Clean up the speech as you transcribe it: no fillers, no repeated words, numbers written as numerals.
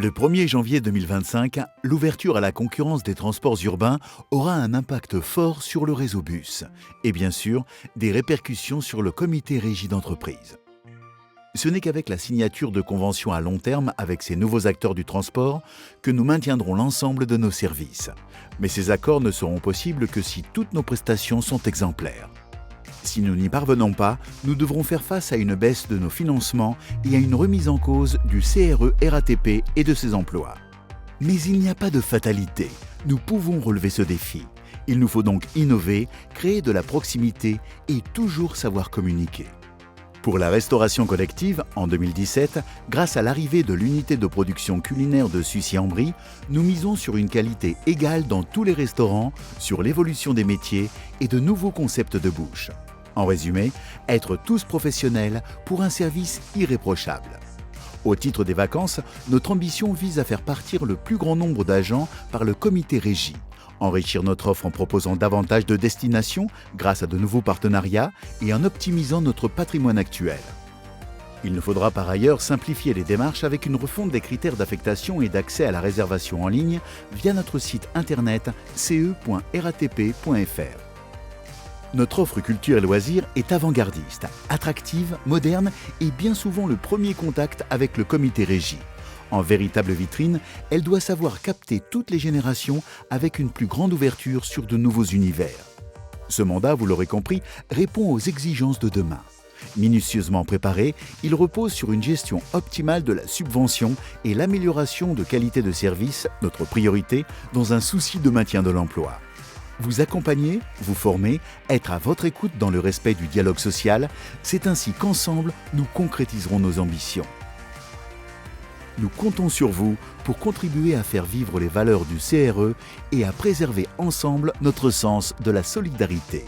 Le 1er janvier 2025, l'ouverture à la concurrence des transports urbains aura un impact fort sur le réseau bus et bien sûr des répercussions sur le comité régie d'entreprise. Ce n'est qu'avec la signature de conventions à long terme avec ces nouveaux acteurs du transport que nous maintiendrons l'ensemble de nos services. Mais ces accords ne seront possibles que si toutes nos prestations sont exemplaires. Si nous n'y parvenons pas, nous devrons faire face à une baisse de nos financements et à une remise en cause du CRE RATP et de ses emplois. Mais il n'y a pas de fatalité, nous pouvons relever ce défi. Il nous faut donc innover, créer de la proximité et toujours savoir communiquer. Pour la restauration collective, en 2017, grâce à l'arrivée de l'unité de production culinaire de Sucy-en-Brie, nous misons sur une qualité égale dans tous les restaurants, sur l'évolution des métiers et de nouveaux concepts de bouche. En résumé, être tous professionnels pour un service irréprochable. Au titre des vacances, notre ambition vise à faire partir le plus grand nombre d'agents par le comité régie, enrichir notre offre en proposant davantage de destinations grâce à de nouveaux partenariats et en optimisant notre patrimoine actuel. Il nous faudra par ailleurs simplifier les démarches avec une refonte des critères d'affectation et d'accès à la réservation en ligne via notre site internet ce.ratp.fr. Notre offre culture et loisirs est avant-gardiste, attractive, moderne et bien souvent le premier contact avec le comité régie. En véritable vitrine, elle doit savoir capter toutes les générations avec une plus grande ouverture sur de nouveaux univers. Ce mandat, vous l'aurez compris, répond aux exigences de demain. Minutieusement préparé, il repose sur une gestion optimale de la subvention et l'amélioration de qualité de service, notre priorité, dans un souci de maintien de l'emploi. Vous accompagner, vous former, être à votre écoute dans le respect du dialogue social, c'est ainsi qu'ensemble, nous concrétiserons nos ambitions. Nous comptons sur vous pour contribuer à faire vivre les valeurs du CRE et à préserver ensemble notre sens de la solidarité.